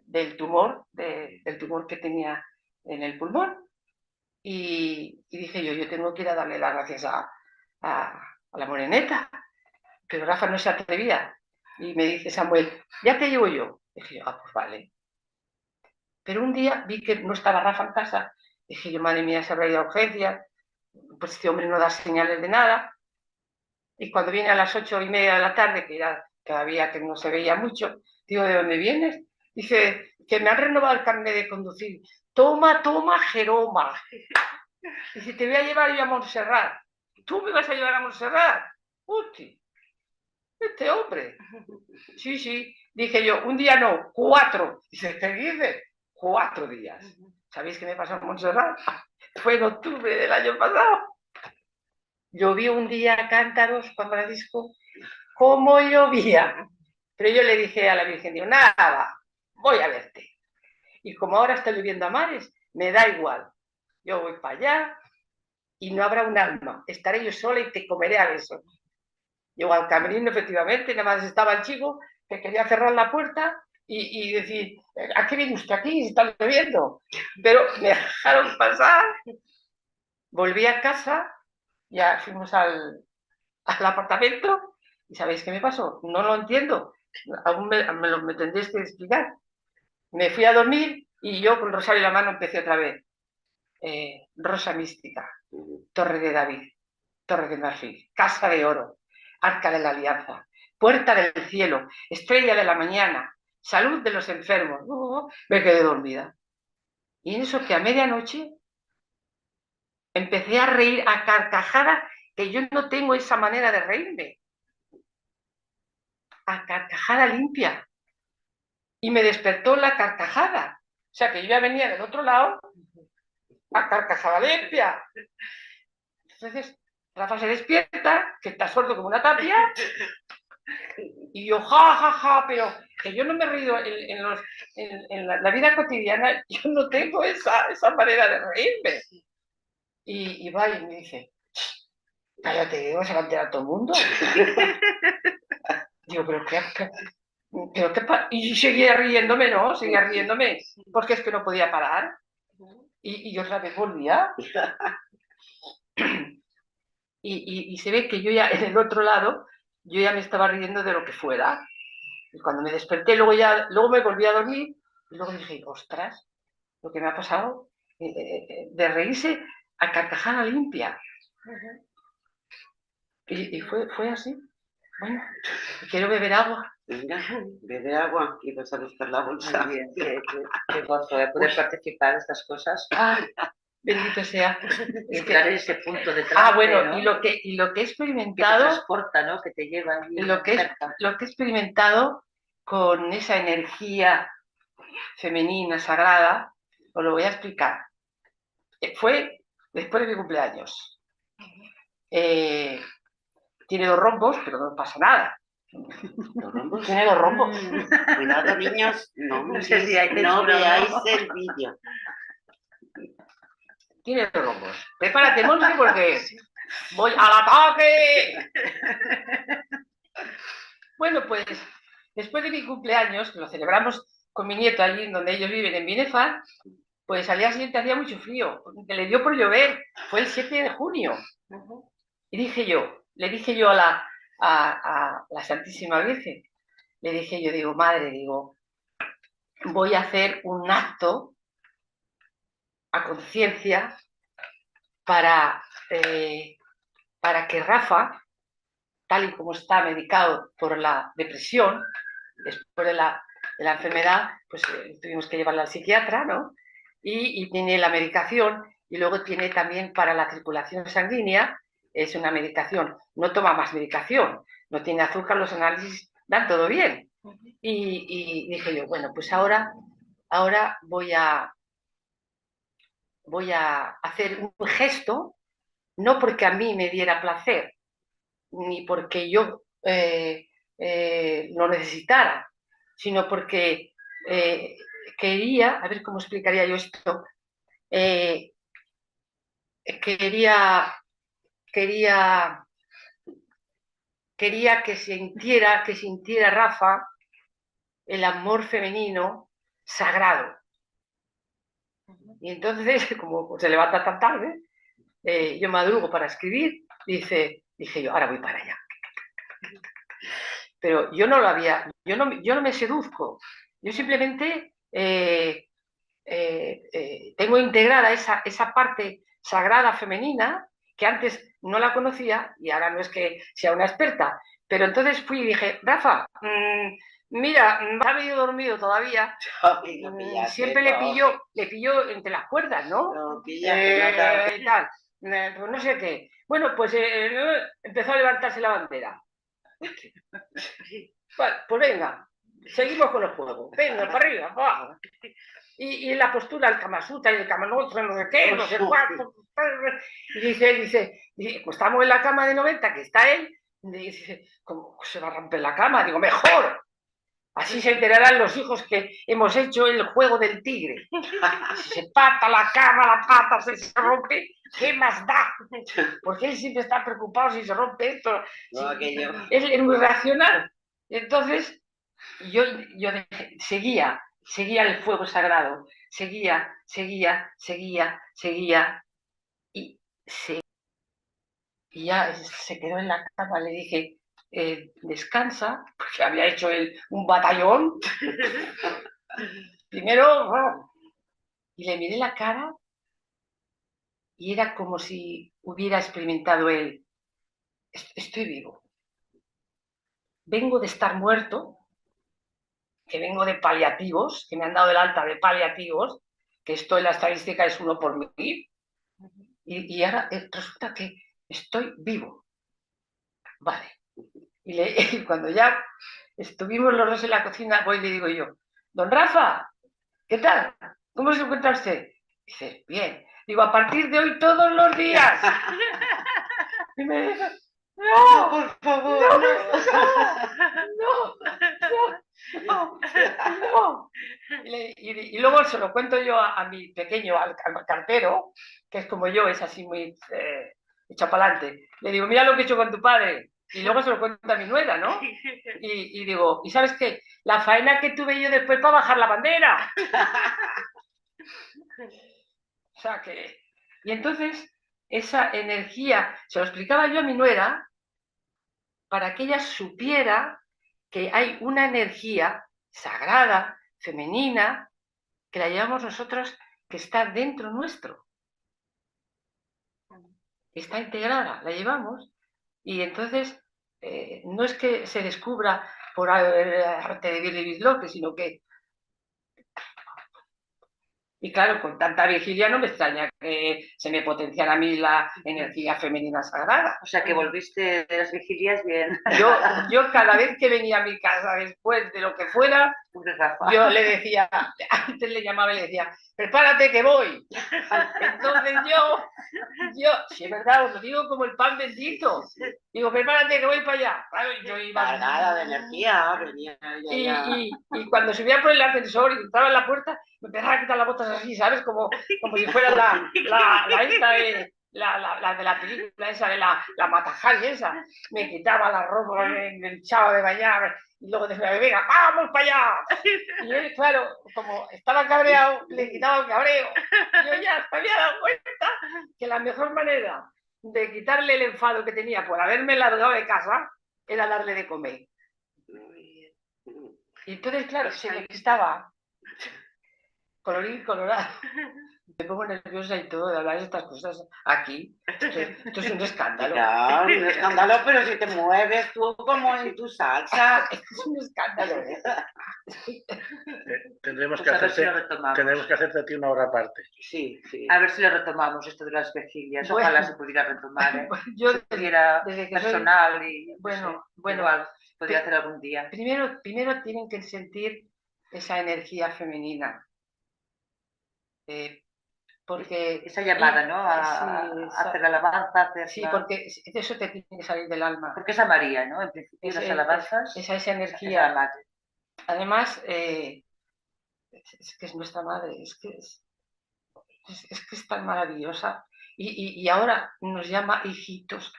del tumor que tenía en el pulmón. Y dije yo tengo que ir a darle las gracias a la moreneta. Pero Rafa no se atrevía. Y me dice Samuel, ya te llevo yo. Dije yo, pues vale. Pero un día vi que no estaba Rafa en casa. Dije yo, madre mía, se habrá ido a urgencias. Pues este hombre no da señales de nada. Y cuando viene a las 8:30 de la tarde, que ya todavía que no se veía mucho, digo, ¿de dónde vienes? Dice, que me han renovado el carnet de conducir. Toma, toma, Jeroma. Dice, te voy a llevar yo a Montserrat. ¿Tú me vas a llevar a Montserrat? Uy, este hombre. Sí, sí. Dije yo, un día no, 4. Dice, ¿qué dices? 4 días. ¿Sabéis qué me pasó en Montserrat? Fue en octubre del año pasado. Llovió un día a cántaros, Juan Francisco, como llovía. Pero yo le dije a la Virgen, digo, nada, voy a verte. Y como ahora está lloviendo a mares, me da igual. Yo voy para allá y no habrá un alma. Estaré yo sola y te comeré a besos. Llego al camerino, efectivamente, nada más estaba el chico que quería cerrar la puerta y decir, ¿a qué viene usted aquí? Se está lloviendo. Pero me dejaron pasar. Volví a casa, ya fuimos al apartamento y ¿sabéis qué me pasó? No lo entiendo. Aún me tendréis que explicar. Me fui a dormir y yo con rosario en la mano empecé otra vez. Rosa mística, Torre de David, Torre de Marfil, Casa de Oro, Arca de la Alianza, Puerta del Cielo, Estrella de la Mañana, Salud de los enfermos. Me quedé dormida. Y en eso que a medianoche empecé a reír a carcajadas, que yo no tengo esa manera de reírme. A carcajada limpia. Y me despertó la carcajada. O sea que yo ya venía del otro lado a carcajada limpia. Entonces Rafa se despierta, que está sordo como una tapia, y yo, ja, ja, ja, pero que yo no me he reído en la vida cotidiana, yo no tengo esa manera de reírme. Y va y me dice, cállate, ¿no se va a enterar todo el mundo? Digo, pero qué y seguía riéndome, ¿no? Seguía riéndome, porque es que no podía parar. Y otra vez volvía. Y se ve que yo ya en el otro lado, yo ya me estaba riendo de lo que fuera. Y cuando me desperté, luego me volví a dormir, y luego dije, ostras, lo que me ha pasado, de reírse a carcajada limpia. Y fue así. Bueno, quiero beber agua. Venga, bebe agua y vas a buscar la bolsa. Muy bien, qué gozo de poder participar en estas cosas. Bendito sea. Entrar en ese punto de trance, bueno, ¿no? y lo que he experimentado... Que te transporta, ¿no? Que te lleva allí lo que he experimentado con esa energía femenina, sagrada, os lo voy a explicar. Fue después de mi cumpleaños. Tiene 2 rombos, pero no pasa nada. ¿Los rombos? Tiene 2 rombos. Cuidado, niños, no sé si hay no censura, veáis ¿no? el vídeo. Tiene 2 rombos. Prepárate, Monse, porque voy al ataque. Bueno, pues después de mi cumpleaños, que lo celebramos con mi nieto allí donde ellos viven, en Binefar, pues al día siguiente hacía mucho frío, que le dio por llover. Fue el 7 de junio. Y le dije yo a la Santísima Virgen, le dije yo, digo, madre, digo, voy a hacer un acto a conciencia para que Rafa, tal y como está medicado por la depresión, después de la enfermedad, pues tuvimos que llevarla al psiquiatra, ¿no? Y tiene la medicación, y luego tiene también para la circulación sanguínea, es una medicación, no toma más medicación, no tiene azúcar, los análisis dan todo bien. Y dije yo, bueno, pues ahora voy a hacer un gesto, no porque a mí me diera placer, ni porque yo lo necesitara, sino porque quería, a ver cómo explicaría yo esto, quería que sintiera Rafa el amor femenino sagrado. Y entonces, como se levanta tan tarde, yo madrugo para escribir, dije yo, ahora voy para allá. Pero yo no lo había, yo no me seduzco, yo simplemente tengo integrada esa parte sagrada femenina que antes no la conocía y ahora no es que sea una experta, pero entonces fui y dije, Rafa, mira, ha medio dormido todavía, siempre le pilló entre las cuerdas, ¿no? Y tal, pues no sé qué. Bueno, pues empezó a levantarse la bandera. Vale, pues venga, seguimos con el juego. Venga, para arriba, va. Y en la postura, el Kama Sutra y el Kama Sutra, no sé qué, no sé cuánto. Y dice, pues estamos en la cama de 90, que está él, y dice, ¿cómo se va a romper la cama? Digo, mejor. Así se enterarán los hijos que hemos hecho el juego del tigre. Si se pata la cama, la pata se rompe, ¿qué más da? Porque él siempre está preocupado si se rompe esto. No, aquello. Él es muy racional. Entonces, yo seguía el fuego sagrado. Seguía. Y ya se quedó en la cama. Le dije, descansa, porque había hecho un batallón. Primero, y le miré la cara y era como si hubiera experimentado él. Estoy vivo. Vengo de estar muerto, que vengo de paliativos, que me han dado el alta de paliativos, que esto en la estadística es 1 por 1000, y ahora resulta que estoy vivo. Vale. Y cuando ya estuvimos los dos en la cocina, voy y le digo yo, don Rafa, ¿qué tal? ¿Cómo se encuentra usted? Dice, bien. Digo, a partir de hoy todos los días. Y me dice, no, por favor, no. Y luego se lo cuento yo a mi pequeño, al cartero, que es como yo, es así muy hecho para adelante. Le digo, mira lo que he hecho con tu padre. Y luego se lo cuento a mi nuera, ¿no? Y digo, ¿y sabes qué? La faena que tuve yo después para bajar la bandera. O sea que... Y entonces, esa energía, se lo explicaba yo a mi nuera, para que ella supiera que hay una energía sagrada, femenina, que la llevamos nosotros, que está dentro nuestro. Está integrada, la llevamos. Y entonces, no es que se descubra por arte de Billy, sino que... Y claro, con tanta vigilia no me extraña que se me potenciara a mí la energía femenina sagrada. O sea, que volviste de las vigilias bien. Yo cada vez que venía a mi casa después de lo que fuera, yo le decía, antes le llamaba y le decía, prepárate que voy. Entonces yo, si es verdad, os lo digo como el pan bendito. Digo, prepárate que voy para allá. Claro, yo iba cargada de energía, venía y cuando subía por el ascensor y entraba en la puerta, me empezaba a quitar las botas así, ¿sabes? Como si fuera la de la película esa de la Matajari esa. Me quitaba la ropa, me echaba de bañar y luego decía, venga, ¡vamos para allá! Y él, claro, como estaba cabreado, le quitaba el cabreo. Yo ya me había dado cuenta que la mejor manera de quitarle el enfado que tenía por haberme largado de casa era darle de comer. Y entonces, claro, se me quitaba colorín colorado. Me pongo nerviosa y todo de hablar de estas cosas aquí. Esto es un escándalo. Claro, un escándalo, pero si te mueves tú como en tu salsa. Esto es un escándalo. Tendremos Pues que hacerte a ti una hora aparte. Sí, sí. A ver si lo retomamos, esto de las vigilias. Bueno, ojalá se pudiera retomar. Yo si pudiera desde que personal y bueno, igual, podría hacer algún día. Primero tienen que sentir esa energía femenina. Porque esa llamada, ¿no? Hacer la alabanza, Sí, porque eso te tiene que salir del alma. Porque es a María, ¿no? En principio las alabanzas. Esa energía. Es la madre. Además, es que es nuestra madre, es que es tan maravillosa. Y ahora nos llama hijitos.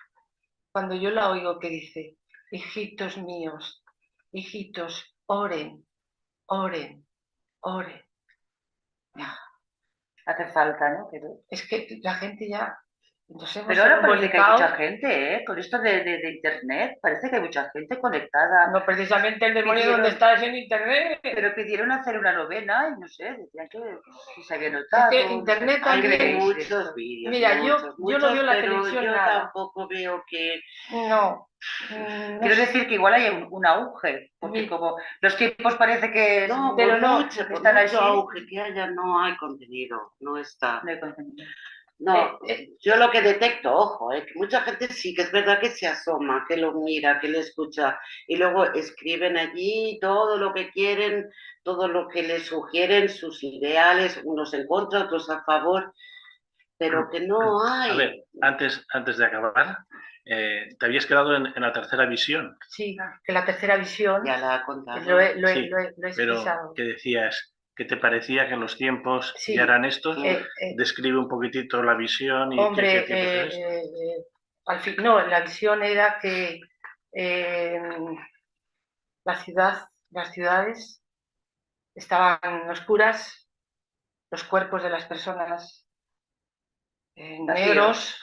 Cuando yo la oigo que dice, hijitos míos, hijitos, oren, oren. ore. Ya. Hace falta, ¿no? Es que la gente ya nos hemos Pero ahora parece que hay volcado. mucha gente, ¿eh? Con esto de Internet, parece que hay mucha gente conectada. No, precisamente el demonio Pidieron- donde está es en Internet. Pero pidieron hacer una novena y no sé, decían que si se había Es notado. que no sé. Internet Hay ¿Qué también. creéis de muchos esto? vídeos, Mira, yo no veo la pero televisión yo nada. tampoco veo que... No. Quiero decir que igual hay un auge, porque Mi- como los tiempos parece que No, Pero por no, mucho, por están mucho así. auge que haya, no hay contenido, no está. No hay contenido. No, yo lo que detecto, ojo, que mucha gente sí que es verdad que se asoma, que lo mira, que le escucha, y luego escriben allí todo lo que quieren, todo lo que les sugieren, sus ideales, unos en contra, otros a favor, pero que no hay. A ver, antes de acabar, te habías quedado en la tercera visión, sí, que la tercera visión Ya la ha contado. lo he Sí, pero expresado. que decías que te parecía que los tiempos Sí. ya eran estos. Describe un poquitito la visión y Hombre, qué tiempos es. al fin, no, la visión era que las ciudades estaban oscuras, los cuerpos de las personas negros,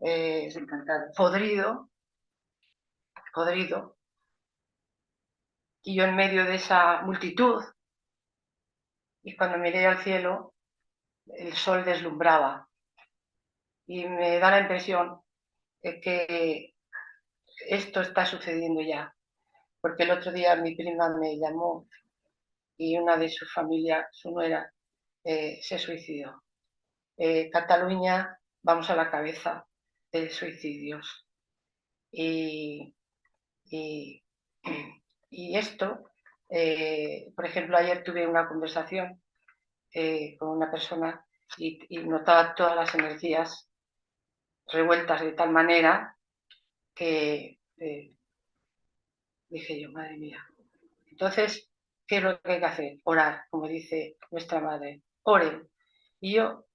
Desencantados. podrido, y yo en medio de esa multitud, y cuando miré al cielo, el sol deslumbraba, y me da la impresión de que esto está sucediendo ya, porque el otro día mi prima me llamó y una de su familia, su nuera, se suicidó. Cataluña, vamos a la cabeza de suicidios. Y esto, por ejemplo, ayer tuve una conversación con una persona y notaba todas las energías revueltas de tal manera que dije yo, madre mía. Entonces, ¿qué es lo que hay que hacer? Orar, como dice nuestra madre. Oren. Y yo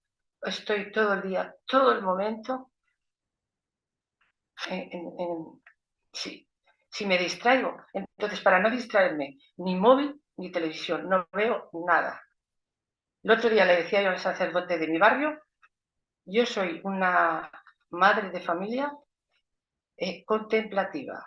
estoy todo el día, todo el momento, si me distraigo. Entonces, para no distraerme, ni móvil ni televisión, no veo nada. El otro día le decía yo al sacerdote de mi barrio, yo soy una madre de familia contemplativa.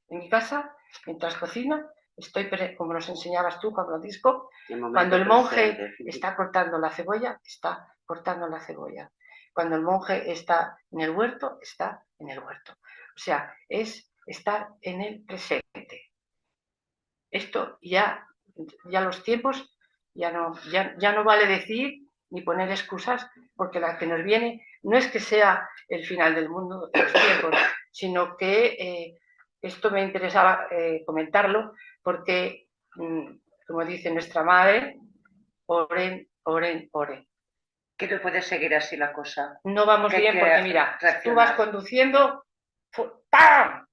En mi casa, mientras cocino, estoy, como nos enseñabas tú, Juan Francisco, cuando el monje está cortando la cebolla, está cortando la cebolla. Cuando el monje está en el huerto, está en el huerto. O sea, es estar en el presente. Esto ya los tiempos ya no vale decir ni poner excusas, porque la que nos viene no es que sea el final del mundo de los tiempos, sino que esto me interesaba comentarlo, porque, como dice nuestra madre, oren, oren, oren. Que no puede seguir así la cosa. No vamos bien porque, mira, tú vas conduciendo, ¡pam!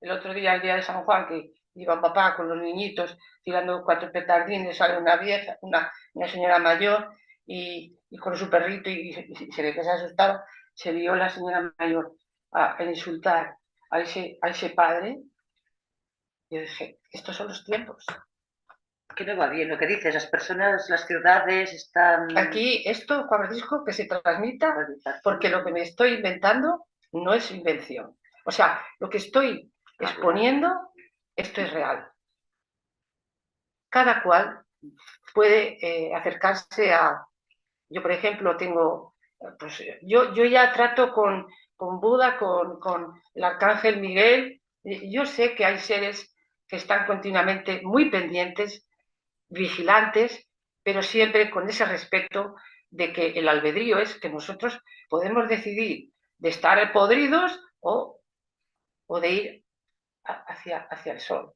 El otro día, el día de San Juan, que iba papá con los niñitos tirando 4 petardines, sale una vieja, una señora mayor y con su perrito y se ve que se asustaba, se vio la señora mayor a insultar a ese padre. Yo dije, estos son los tiempos. Que no va bien lo que dices, las personas, las ciudades están... Aquí esto, Juan Francisco, que se transmita, porque lo que me estoy inventando no es invención. O sea, lo que estoy exponiendo, esto es real. Cada cual puede acercarse a... Yo, por ejemplo, tengo... Pues, yo ya trato con Buda, con el Arcángel Miguel. Yo sé que hay seres que están continuamente muy pendientes, vigilantes, pero siempre con ese respeto de que el albedrío es que nosotros podemos decidir de estar podridos o de ir hacia el sol.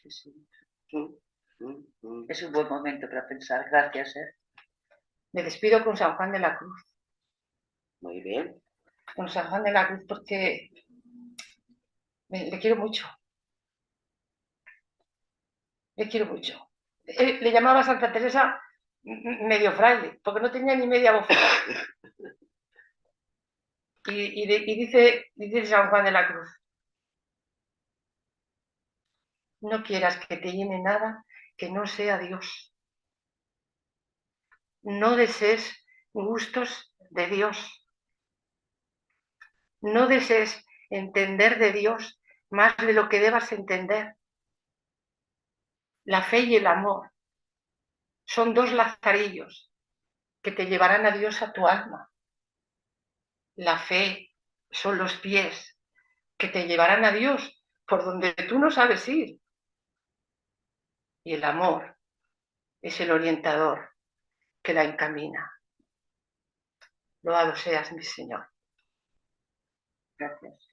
Sí. Es un buen momento para pensar. Gracias. Me despido con San Juan de la Cruz. Muy bien. Con San Juan de la Cruz porque le quiero mucho. Le quiero mucho. Le llamaba a Santa Teresa medio fraile, porque no tenía ni media voz. Y dice San Juan de la Cruz, no quieras que te llene nada que no sea Dios. No desees gustos de Dios. No desees entender de Dios más de lo que debas entender. La fe y el amor son dos lazarillos que te llevarán a Dios a tu alma. La fe son los pies que te llevarán a Dios por donde tú no sabes ir. Y el amor es el orientador que la encamina. Loado seas, mi Señor. Gracias.